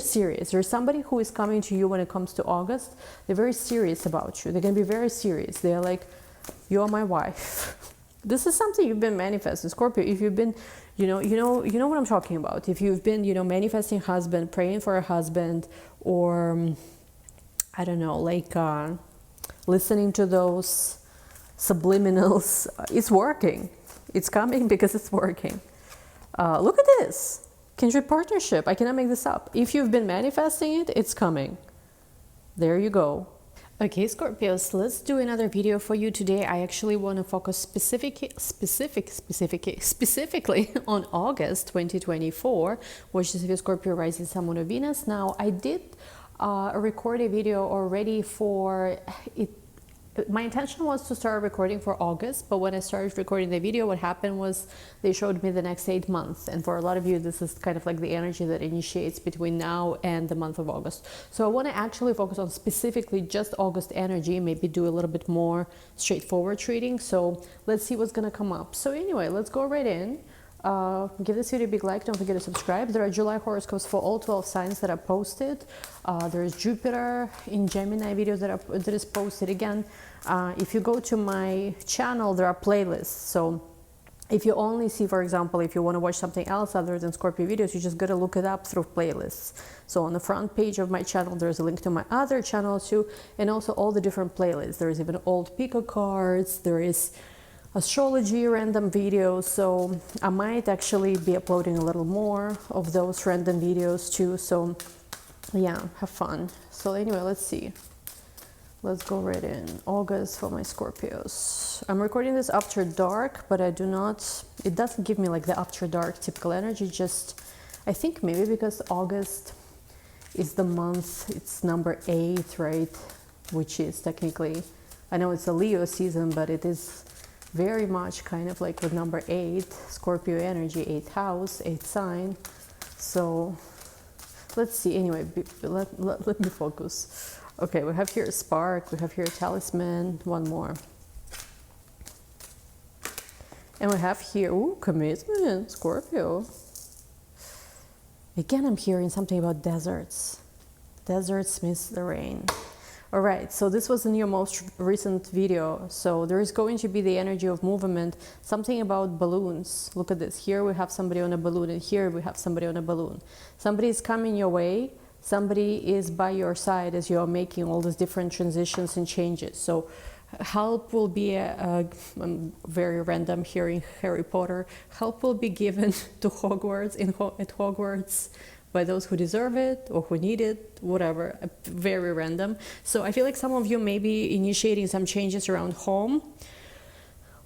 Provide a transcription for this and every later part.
serious. There's somebody who is coming to you when it comes to August. They're very serious about you. They're going to be very serious. They're like, you're my wife. This is something you've been manifesting, Scorpio. If you've been, you know what I'm talking about. If you've been, manifesting husband, praying for a husband, or I don't know, like listening to those subliminals, it's working. It's coming because it's working. Look at this. Kindred partnership. I cannot make this up. If you've been manifesting it, it's coming. There you go. Okay, Scorpios, let's do another video for you today. I actually want to focus specifically on August 2024, which is your Scorpio rising Sun, Moon, or Venus. Now, I did record a video already for it. My intention was to start recording for August, but when I started recording the video, what happened was they showed me the next 8 months. And for a lot of you, this is kind of like the energy that initiates between now and the month of August. So I want to actually focus on specifically just August energy, maybe do a little bit more straightforward reading. So let's see what's going to come up. So anyway, let's go right in. Give this video a big like, don't forget to subscribe. There are July horoscopes for all 12 signs that are posted. There is Jupiter in Gemini videos that is posted. Again, if you go to my channel, there are playlists. So if you only see, for example, if you want to watch something else other than Scorpio videos, you just got to look it up through playlists. So on the front page of my channel, there's a link to my other channel too, and also all the different playlists. There is even old pico cards, there is astrology random videos, so I might actually be uploading a little more of those random videos too. So yeah, have fun. So anyway, let's see. Let's go right in. August for my Scorpios. I'm recording this after dark, but I do not, it doesn't give me like the after dark typical energy. Just, I think maybe because August is the month, it's number 8, right? Which is technically, I know it's a Leo season, but it is very much kind of like with number 8, Scorpio energy, 8th house, 8th sign. So let's see. Anyway, let me focus. Okay, we have here a spark, we have here a talisman, one more. And we have here, ooh, commitment, Scorpio. Again, I'm hearing something about deserts. Deserts miss the rain. All right, so this was in your most recent video. So there is going to be the energy of movement, something about balloons. Look at this. Here we have somebody on a balloon, and here we have somebody on a balloon. Somebody is coming your way. Somebody is by your side as you are making all these different transitions and changes. So help will be, I'm very random hearing Harry Potter, help will be given to Hogwarts, at Hogwarts, by those who deserve it or who need it, whatever, very random. So I feel like some of you may be initiating some changes around home,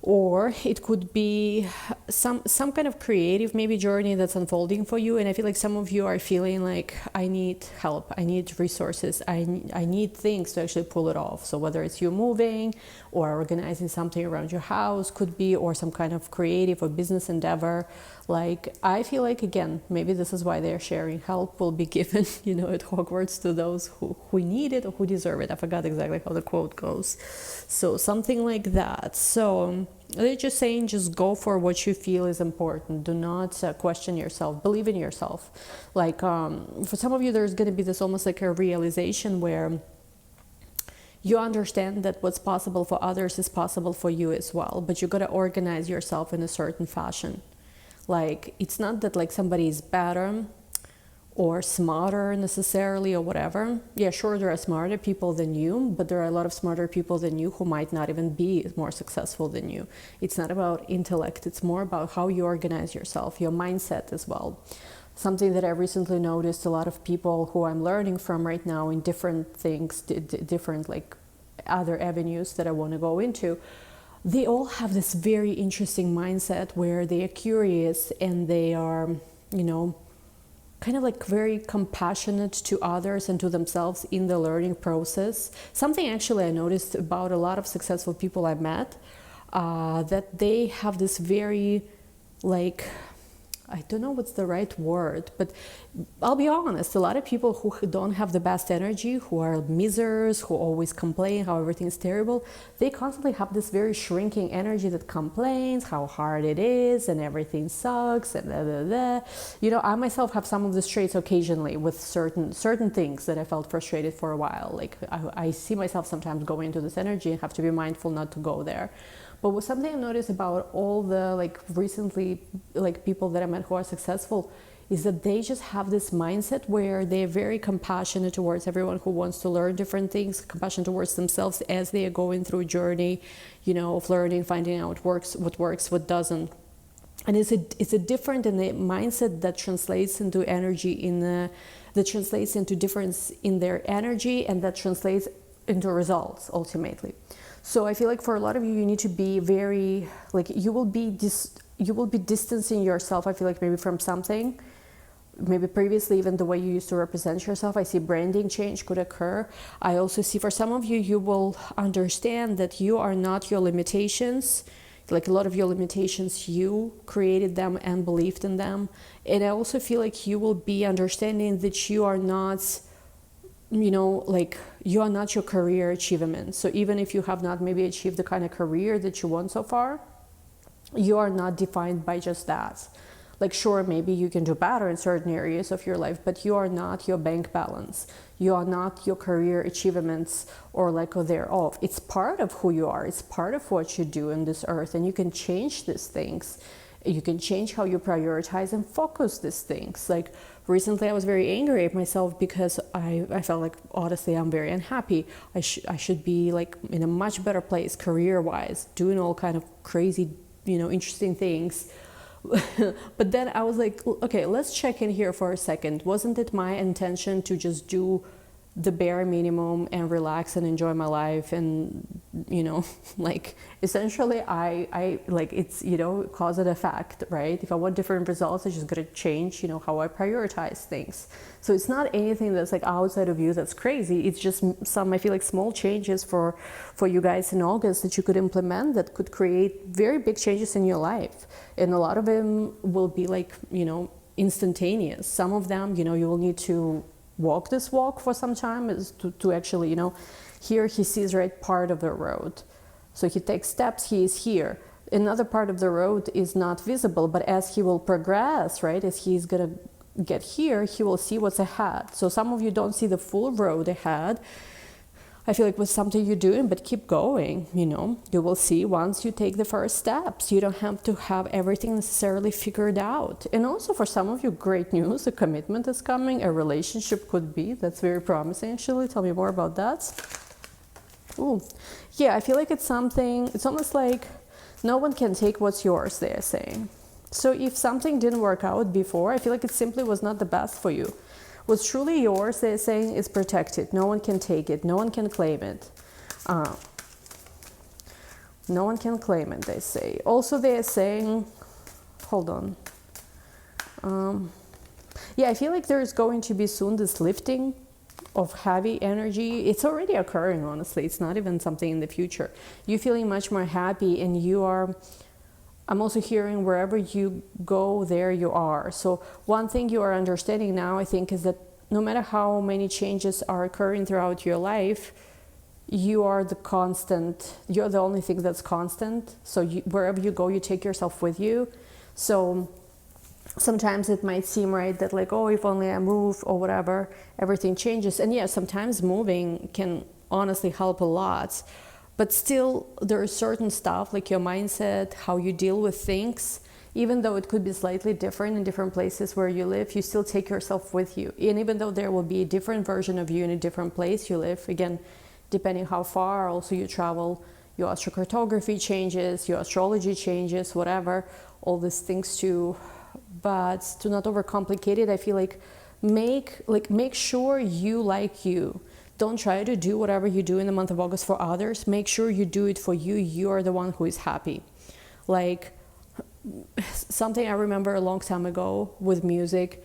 or it could be some kind of creative maybe journey that's unfolding for you. And I feel like some of you are feeling like, I need help, I need resources, I need things to actually pull it off. So whether it's you moving or organizing something around your house, could be, or some kind of creative or business endeavor. Like, I feel like, again, maybe this is why they're sharing, help will be given, at Hogwarts to those who need it or who deserve it. I forgot exactly how the quote goes. So something like that. So they're just saying, just go for what you feel is important. Do not question yourself. Believe in yourself. Like, for some of you, there's going to be this almost like a realization where you understand that what's possible for others is possible for you as well. But you got to organize yourself in a certain fashion. Like, it's not that like somebody is better or smarter necessarily or whatever. Yeah, sure, there are smarter people than you, but there are a lot of smarter people than you who might not even be more successful than you. It's not about intellect, it's more about how you organize yourself, your mindset as well. Something that I recently noticed, a lot of people who I'm learning from right now in different things, different like other avenues that I want to go into, they all have this very interesting mindset where they are curious and they are, kind of like very compassionate to others and to themselves in the learning process. Something actually I noticed about a lot of successful people I met, that they have this very, like, I don't know what's the right word, but I'll be honest, a lot of people who don't have the best energy, who are misers, who always complain how everything's terrible, they constantly have this very shrinking energy that complains how hard it is and everything sucks and blah, blah, blah. You know, I myself have some of these traits occasionally with certain things that I felt frustrated for a while. Like I see myself sometimes going into this energy and have to be mindful not to go there. But what something I've noticed about all the like recently like people that I met who are successful is that they just have this mindset where they're very compassionate towards everyone who wants to learn different things, compassion towards themselves as they are going through a journey, you know, of learning, finding out what works, what doesn't. And it's a different in the mindset that translates into energy that translates into difference in their energy, and that translates into results ultimately. So I feel like for a lot of you, you need to be very, like, you will be distancing yourself, I feel like, maybe from something, maybe previously even the way you used to represent yourself. I see branding change could occur. I also see for some of you, you will understand that you are not your limitations. Like a lot of your limitations, you created them and believed in them. And I also feel like you will be understanding that you are not, you know, like you are not your career achievement. So even if you have not maybe achieved the kind of career that you want so far, you are not defined by just that. Like, sure, maybe you can do better in certain areas of your life, but you are not your bank balance. You are not your career achievements or lack of thereof. It's part of who you are. It's part of what you do in this earth, and you can change these things. You can change how you prioritize and focus these things. Like recently I was very angry at myself because I felt like, honestly, I'm very unhappy. I should be like in a much better place career-wise, doing all kind of crazy, you know, interesting things. But then I was like, okay, let's check in here for a second. Wasn't it my intention to just do the bare minimum and relax and enjoy my life? And, you know, like essentially I like, it's, you know, cause and effect, right? If I want different results, I just gotta change, you know, how I prioritize things. So it's not anything that's like outside of you that's crazy. It's just some, I feel like, small changes for you guys in August that you could implement that could create very big changes in your life. And a lot of them will be like, you know, instantaneous. Some of them, you know, you will need to walk this walk for some time is to actually, you know, here he sees right part of the road. So he takes steps, he is here. Another part of the road is not visible, but as he will progress, right, as he's gonna get here, he will see what's ahead. So some of you don't see the full road ahead. I feel like with something you're doing, but keep going, you know, you will see once you take the first steps. You don't have to have everything necessarily figured out. And also for some of you, great news, a commitment is coming, a relationship could be. That's very promising, actually. Tell me more about that. Ooh, yeah, I feel like it's something, it's almost like no one can take what's yours, they're saying. So if something didn't work out before, I feel like it simply was not the best for you. What's truly yours, they're saying, is protected. No one can take it. No one can claim it. No one can claim it, they say. Also, they're saying, hold on. Yeah, I feel like there's going to be soon this lifting of heavy energy. It's already occurring, honestly. It's not even something in the future. You're feeling much more happy, and you are... I'm also hearing wherever you go, there you are. So one thing you are understanding now, I think, is that no matter how many changes are occurring throughout your life, you are the constant. You're the only thing that's constant. So wherever you go, you take yourself with you. So sometimes it might seem right that like, oh, if only I move or whatever, everything changes. And yeah, sometimes moving can honestly help a lot. But still, there is certain stuff like your mindset, how you deal with things, even though it could be slightly different in different places where you live, you still take yourself with you. And even though there will be a different version of you in a different place you live, again, depending how far also you travel, your astrocartography changes, your astrology changes, whatever, all these things too. But to not overcomplicate it, I feel like make sure you like you. Don't try to do whatever you do in the month of August for others. Make sure you do it for you. You're the one who is happy. Like something I remember a long time ago with music,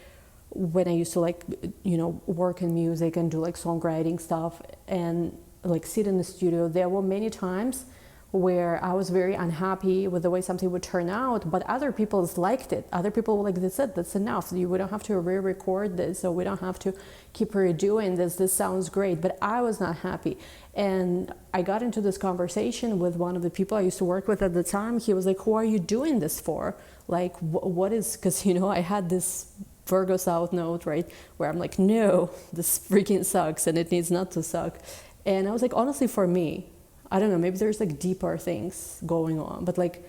when I used to like, you know, work in music and do like songwriting stuff and like sit in the studio. There were many times where I was very unhappy with the way something would turn out, but other people liked it. Other people were like, that's it, that's enough. We don't have to re-record this, so we don't have to keep redoing this. This sounds great, but I was not happy. And I got into this conversation with one of the people I used to work with at the time. He was like, who are you doing this for? Like, what is, because, you know, I had this Virgo South Node, right, where I'm like, no, this freaking sucks and it needs not to suck. And I was like, honestly, for me, I don't know, maybe there's like deeper things going on, but like,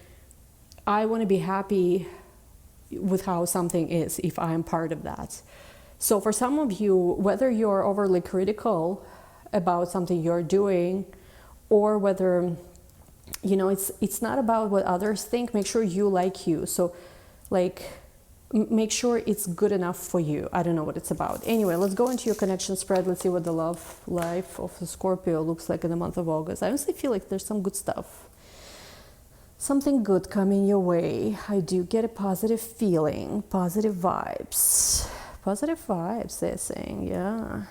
I want to be happy with how something is if I'm part of that. So for some of you, whether you're overly critical about something you're doing, or whether, you know, it's not about what others think, make sure you like you. So like, make sure it's good enough for you. I don't know what it's about. Anyway, let's go into your connection spread. Let's see what the love life of the Scorpio looks like in the month of August. I honestly feel like there's some good stuff. Something good coming your way. I do get a positive feeling, positive vibes. Positive vibes, they're saying, yeah.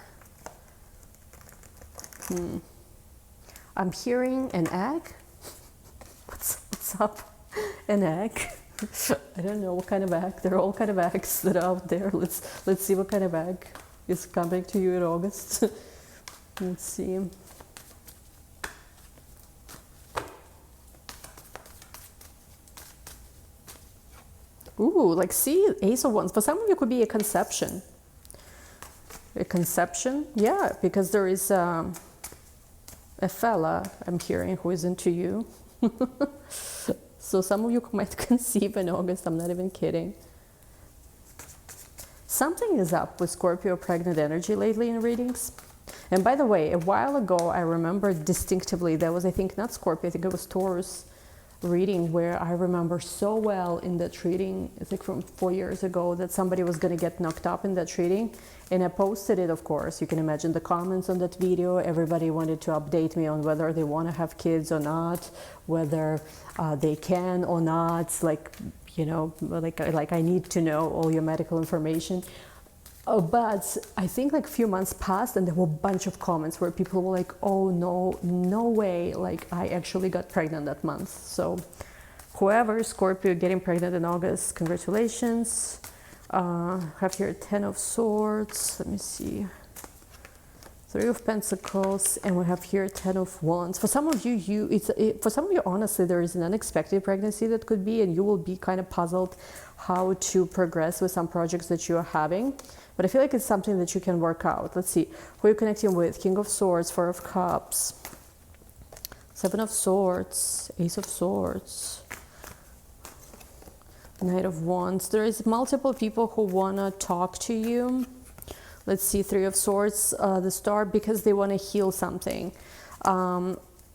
I'm hearing an egg. What's up? An egg? I don't know what kind of egg. There are all kind of eggs that are out there. Let's see what kind of egg is coming to you in August. Let's see. Ooh, like see, Ace of Wands. For some of you, it could be a conception. A conception, yeah, because there is a fella I'm hearing who is into you. So some of you might conceive in August, I'm not even kidding. Something is up with Scorpio pregnant energy lately in readings. And by the way, a while ago, I remember distinctively, there was, I think, not Scorpio, I think it was Taurus reading, where I remember so well in that reading, it's like from 4 years ago, that somebody was going to get knocked up in that reading. And I posted it, of course. You can imagine the comments on that video. Everybody wanted to update me on whether they want to have kids or not, whether they can or not. Like, you know, like I need to know all your medical information. But I think like a few months passed and there were a bunch of comments where people were like, oh no, no way, like I actually got pregnant that month. So whoever, Scorpio, getting pregnant in August, congratulations. Have here 10 of Swords, let me see, 3 of Pentacles, and we have here 10 of Wands. For some of you, for some of you, honestly, there is an unexpected pregnancy that could be, and you will be kind of puzzled how to progress with some projects that you are having. But I feel like it's something that you can work out. Let's see, who are you connecting with? King of Swords, 4 of Cups, 7 of Swords, Ace of Swords, Knight of Wands. There is multiple people who want to talk to you. Let's see, 3 of Swords, the Star, because they want to heal something.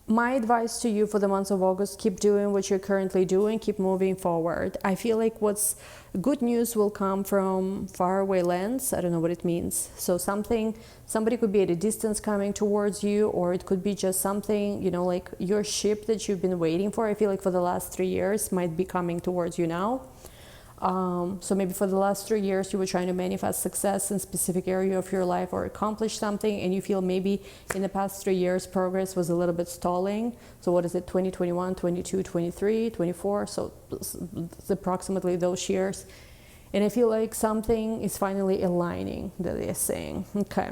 My advice to you for the month of August, keep doing what you're currently doing, keep moving forward. I feel like what's good news will come from faraway lands. I don't know what it means. So somebody could be at a distance coming towards you, or it could be just something, you know, like your ship that you've been waiting for. I feel like for the last 3 years might be coming towards you now. So maybe for the last 3 years you were trying to manifest success in a specific area of your life or accomplish something, and you feel maybe in the past 3 years progress was a little bit stalling. So what is it, 2021, 22, 23, 24? So it's approximately those years. And I feel like something is finally aligning, that they're saying. Okay.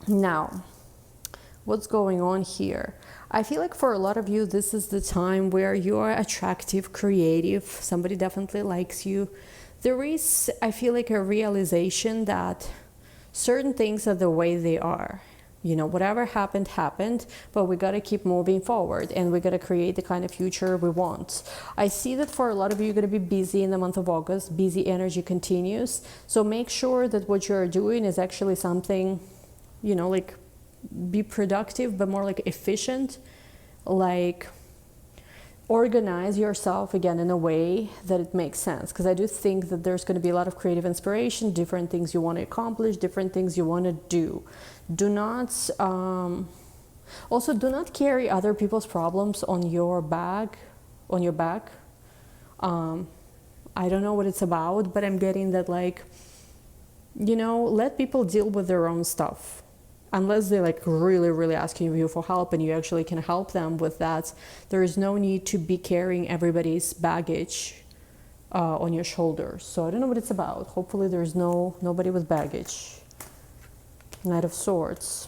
Now, what's going on here? I feel like for a lot of you, this is the time where you are attractive, creative. Somebody definitely likes you. There is, I feel like, a realization that certain things are the way they are. You know, whatever happened, happened, but we got to keep moving forward and we got to create the kind of future we want. I see that for a lot of you, you're going to be busy in the month of August. Busy energy continues. So make sure that what you're doing is actually something, you know, like, be productive, but more like efficient, like organize yourself again in a way that it makes sense. Because I do think that there's going to be a lot of creative inspiration, different things you want to accomplish, different things you want to do. Do not, also do not carry other people's problems on your back. I don't know what it's about, but I'm getting that, like, you know, let people deal with their own stuff. unless they like really asking you for help and you actually can help them with that, there is no need to be carrying everybody's baggage on your shoulders. So I don't know what it's about. Hopefully there's nobody with baggage. Knight of Swords.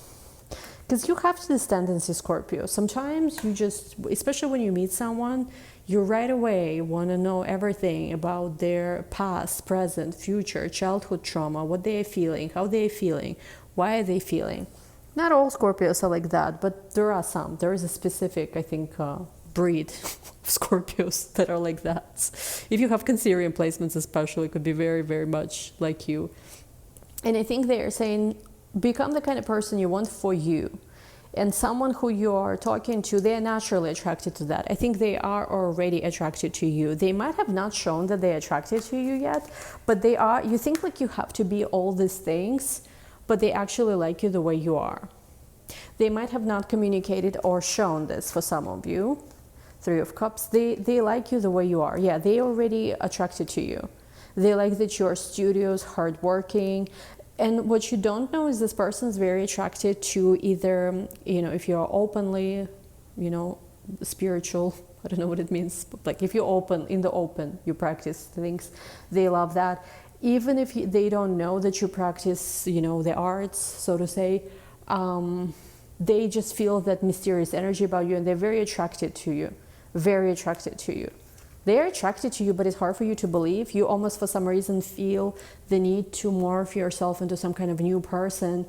Because you have this tendency, Scorpio. Sometimes you just, especially when you meet someone, you right away want to know everything about their past, present, future, childhood trauma, what they are feeling, how they are feeling, why are they feeling. Not all Scorpios are like that, but there are some. There is a specific, I think, breed of Scorpios that are like that. If you have Cancerian placements especially, it could be very much like you. And I think they are saying, become the kind of person you want for you. And someone who you are talking to, they are naturally attracted to that. I think they are already attracted to you. They might have not shown that they're attracted to you yet, but they are. You think like you have to be all these things, but they actually like you the way you are. They might have not communicated or shown this for some of you. Three of Cups. They like you the way you are. Yeah, they already attracted to you. They like that you're studious, hardworking. And what you don't know is this person is very attracted to either, if you're openly, spiritual, I don't know what it means, but like if you're open, in the open, you practice things, they love that. Even if they don't know that you practice, the arts, so to say, they just feel that mysterious energy about you and they're very attracted to you, very attracted to you. They're attracted to you, but it's hard for you to believe. You almost, for some reason, feel the need to morph yourself into some kind of new person,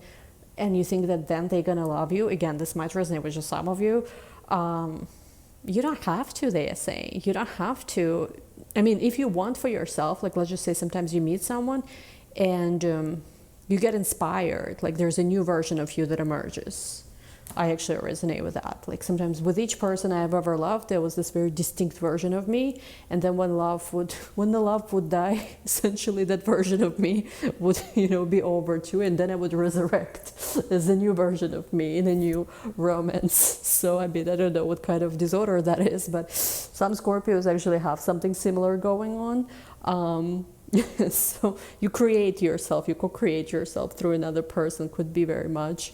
and you think that then they're gonna love you. Again, this might resonate with just some of you. You don't have to, they are saying. You don't have to. I mean, if you want for yourself, like let's just say sometimes you meet someone and you get inspired, like there's a new version of you that emerges. I actually resonate with that. Like sometimes with each person I have ever loved, there was this very distinct version of me. And then when the love would die, essentially that version of me would, be over too. And then I would resurrect as a new version of me in a new romance. So I mean, I don't know what kind of disorder that is, but some Scorpios actually have something similar going on. So you create yourself, you co-create yourself through another person, could be very much.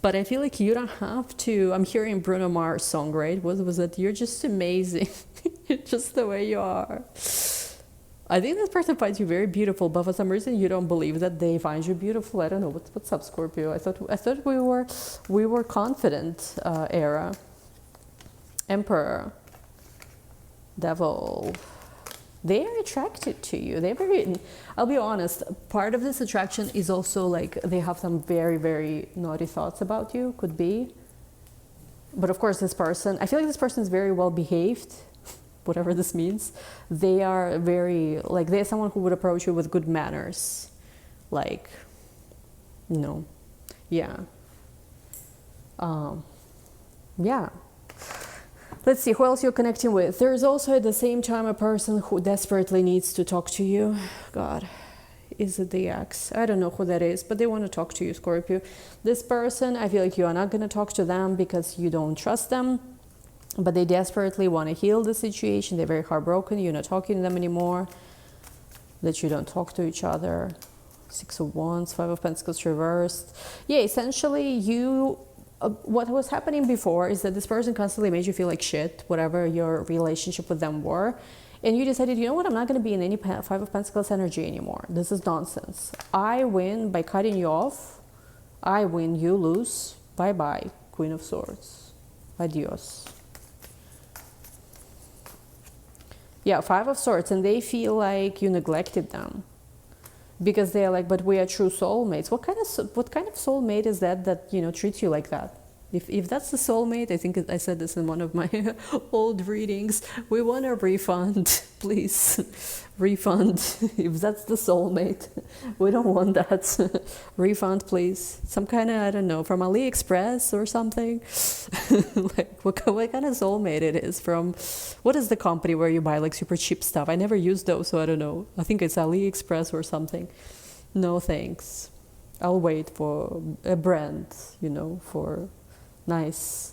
But I feel like you don't have to. I'm hearing Bruno Mars song, right? What was it? You're just amazing. You're just the way you are. I think this person finds you very beautiful, but for some reason you don't believe that they find you beautiful. I don't know. What's up, Scorpio? I thought we were confident era. Emperor. Devil. They are attracted to you. They're very, I'll be honest, part of this attraction is also like they have some very naughty thoughts about you, could be. But of course this person, I feel like this person is very well behaved, whatever this means. They are very, like they're someone who would approach you with good manners. Like, yeah. Yeah. Let's see, who else you're connecting with? There's also at the same time a person who desperately needs to talk to you. God, is it the ex? I don't know who that is, but they want to talk to you, Scorpio. This person, I feel like you are not going to talk to them because you don't trust them, but they desperately want to heal the situation. They're very heartbroken. You're not talking to them anymore, that you don't talk to each other. Six of Wands, Five of Pentacles reversed. Yeah, essentially you... what was happening before is that this person constantly made you feel like shit, whatever your relationship with them were. And you decided, you know what, I'm not going to be in any Five of Pentacles energy anymore. This is nonsense. I win by cutting you off. I win, you lose. Bye-bye, Queen of Swords. Adios. Yeah, Five of Swords. And they feel like you neglected them. Because they're like, but we are true soulmates. What kind of soulmate is that treats you like that? If that's the soulmate, I think I said this in one of my old readings. We want a refund, please. Refund. If that's the soulmate, we don't want that. Refund, please. Some kind of, I don't know, from AliExpress or something. Like what kind of soulmate it is from? What is the company where you buy like super cheap stuff? I never used those, so I don't know. I think it's AliExpress or something. No thanks. I'll wait for a brand, for nice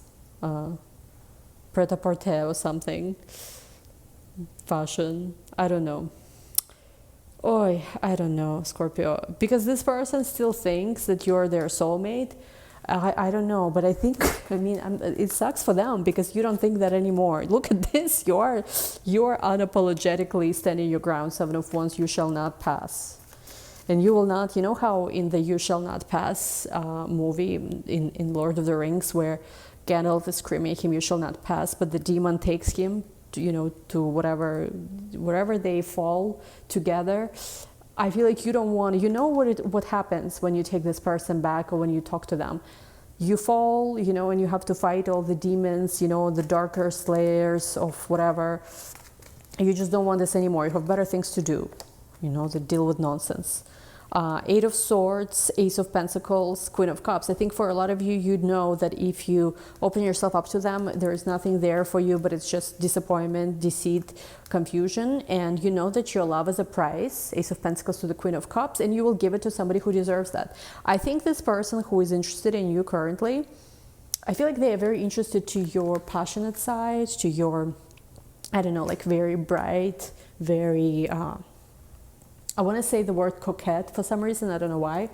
pret-a-porter or something. Fashion. I don't know. I don't know, Scorpio. Because this person still thinks that you're their soulmate. I don't know, but I think, I mean, it sucks for them because you don't think that anymore. Look at this. You're unapologetically standing your ground. Seven of Wands, you shall not pass. And you will not, you know how in the You Shall Not Pass movie in Lord of the Rings, where Gandalf is screaming at him, you shall not pass, but the demon takes him to, you know, to wherever they fall together. I feel like you don't want, you know what happens when you take this person back or when you talk to them. You fall, you know, and you have to fight all the demons, you know, the darker layers of whatever. You just don't want this anymore. You have better things to do, you know, to deal with nonsense. Eight of Swords, Ace of Pentacles, Queen of Cups. I think for a lot of you, you'd know that if you open yourself up to them, there is nothing there for you, but it's just disappointment, deceit, confusion. And you know that your love is a price, Ace of Pentacles to the Queen of Cups, and you will give it to somebody who deserves that. I think this person who is interested in you currently, I feel like they are very interested to your passionate side, to your, I don't know, like very bright, very... I want to say the word coquette for some reason, I don't know why.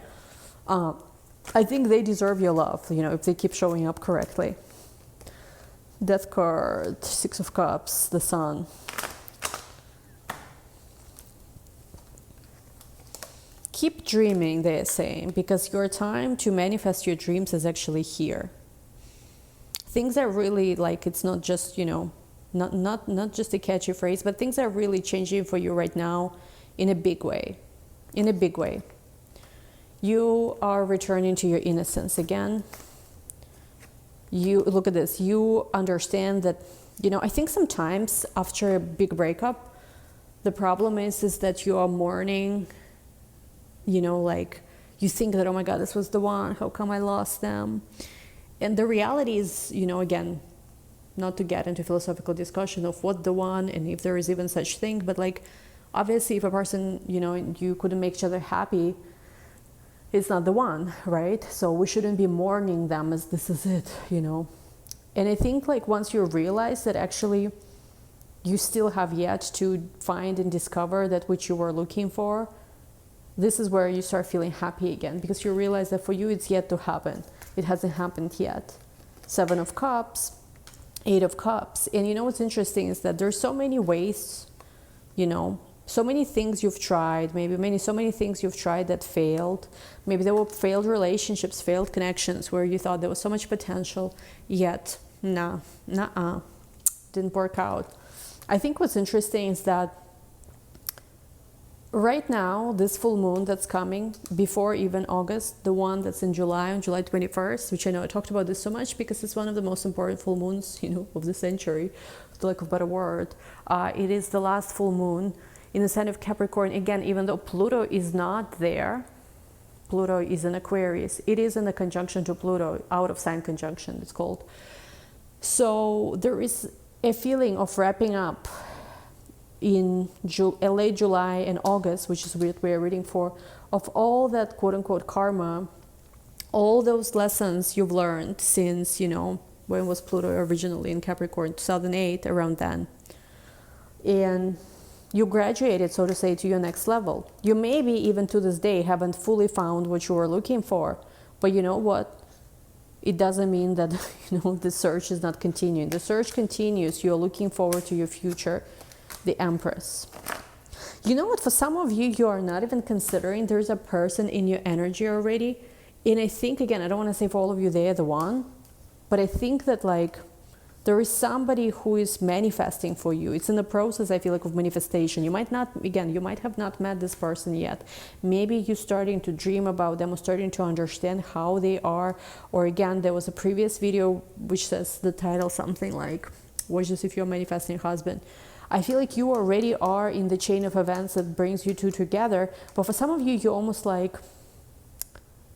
I think they deserve your love, you know, if they keep showing up correctly. Death card, Six of Cups, the Sun. Keep dreaming, they're saying, because your time to manifest your dreams is actually here. Things are really like, it's not just, you know, not just a catchy phrase, but things are really changing for you right now. In a big way, in a big way. You are returning to your innocence again. You look at this, you understand that, you know, I think sometimes after a big breakup, the problem is that you are mourning, you know, like you think that, oh my God, this was the one, how come I lost them? And the reality is, you know, again, not to get into philosophical discussion of what the one and if there is even such thing, but like, obviously, if a person, you know, you couldn't make each other happy, it's not the one, right? So we shouldn't be mourning them as this is it, you know. And I think like once you realize that actually you still have yet to find and discover that which you were looking for, this is where you start feeling happy again, because you realize that for you it's yet to happen. It hasn't happened yet. Seven of Cups, Eight of Cups. And you know what's interesting is that there's so many ways, you know, so many things you've tried, so many things you've tried that failed. Maybe there were failed relationships, failed connections where you thought there was so much potential, yet, didn't work out. I think what's interesting is that right now, this full moon that's coming before even August, the one that's in July, on July 21st, which I know I talked about this so much because it's one of the most important full moons, you know, of the century, for lack of a better word. It is the last full moon in the sign of Capricorn. Again, even though Pluto is not there, Pluto is in Aquarius. It is in a conjunction to Pluto, out of sign conjunction, it's called. So there is a feeling of wrapping up in late July and August, which is what we're reading for, of all that quote-unquote karma, all those lessons you've learned since, you know, when was Pluto originally in Capricorn, 2008, around then. And you graduated, so to say, to your next level. You maybe even to this day haven't fully found what you were looking for, but you know what? It doesn't mean that, you know, the search is not continuing. The search continues. You're looking forward to your future, the Empress. You know what? For some of you, you are not even considering there's a person in your energy already. And I think, again, I don't want to say for all of you they're the one, but I think that like there is somebody who is manifesting for you. It's in the process, I feel like, of manifestation. You might not, again, you might have not met this person yet. Maybe you're starting to dream about them or starting to understand how they are. Or again, there was a previous video which says the title something like, watch this if you're manifesting husband. I feel like you already are in the chain of events that brings you two together. But for some of you, you're almost like,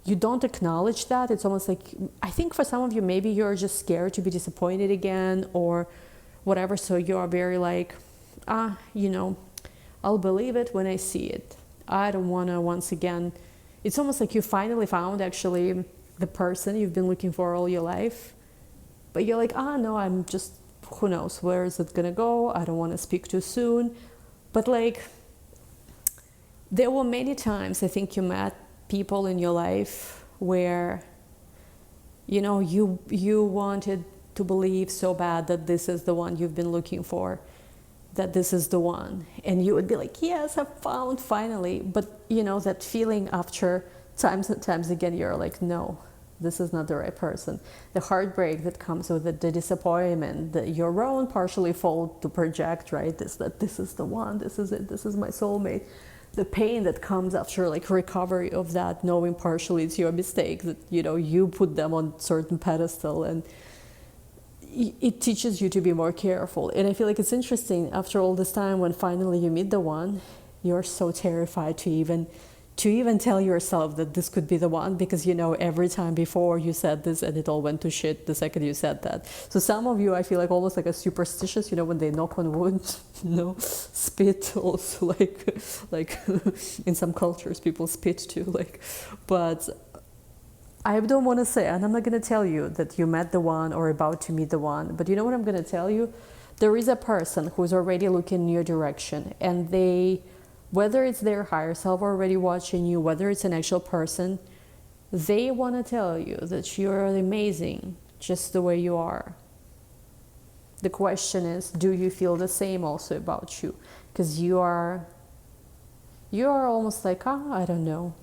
you don't acknowledge that. It's almost like, I think for some of you, maybe you're just scared to be disappointed again or whatever. So you're very like, you know, I'll believe it when I see it. I don't want to once again. It's almost like you finally found actually the person you've been looking for all your life. But you're like, no, I'm just, who knows, where is it going to go? I don't want to speak too soon. But like, there were many times I think you met people in your life where You know, you wanted to believe so bad that this is the one you've been looking for, that this is the one, and you would be like, yes, I've found finally. But you know, that feeling after times and times again, you're like, no, this is not the right person. The heartbreak that comes with it, the disappointment, your own partially fault to project, right? That this is the one, this is it, this is my soulmate. The pain that comes after like recovery of that, knowing partially it's your mistake, that you know you put them on certain pedestal, and it teaches you to be more careful. And I feel like it's interesting after all this time, when finally you meet the one, you're so terrified to even tell yourself that this could be the one, because you know every time before you said this and it all went to shit the second you said that. So some of you, I feel like almost like a superstitious, you know, when they knock on wood, you know, spit also, like in some cultures people spit too, like. But I don't want to say, and I'm not going to tell you that you met the one or about to meet the one, but you know what I'm going to tell you? There is a person who's already looking in your direction, and they, whether it's their higher self already watching you, whether it's an actual person, they want to tell you that you're amazing just the way you are. The question is, do you feel the same also about you? Because you are almost like, I don't know.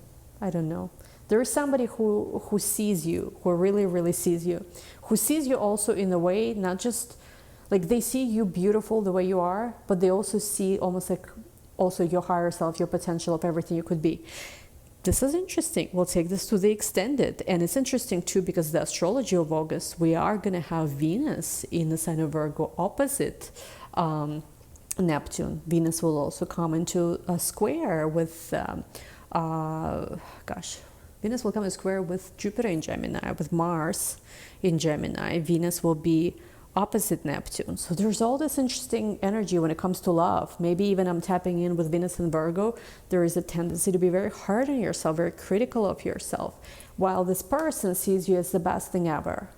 There is somebody who sees you, who really, really sees you, who sees you also in a way, not just like they see you beautiful the way you are, but they also see almost like also your higher self, your potential of everything you could be. This is interesting. We'll take this to the extended. And it's interesting too, because the astrology of August, we are going to have Venus in the sign of Virgo opposite Neptune. Venus will also come into a square with, Venus will come in square with Jupiter in Gemini, with Mars in Gemini. Venus will be opposite Neptune. So there's all this interesting energy when it comes to love. Maybe even I'm tapping in with Venus and Virgo. There is a tendency to be very hard on yourself, very critical of yourself, while this person sees you as the best thing ever.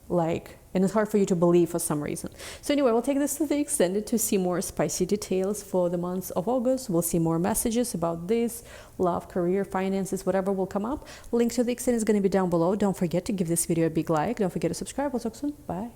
And it's hard for you to believe for some reason. So anyway, we'll take this to the extended to see more spicy details for the months of August. We'll see more messages about this, love, career, finances, whatever will come up. Link to the extended is going to be down below. Don't forget to give this video a big like. Don't forget to subscribe. We'll talk soon. Bye.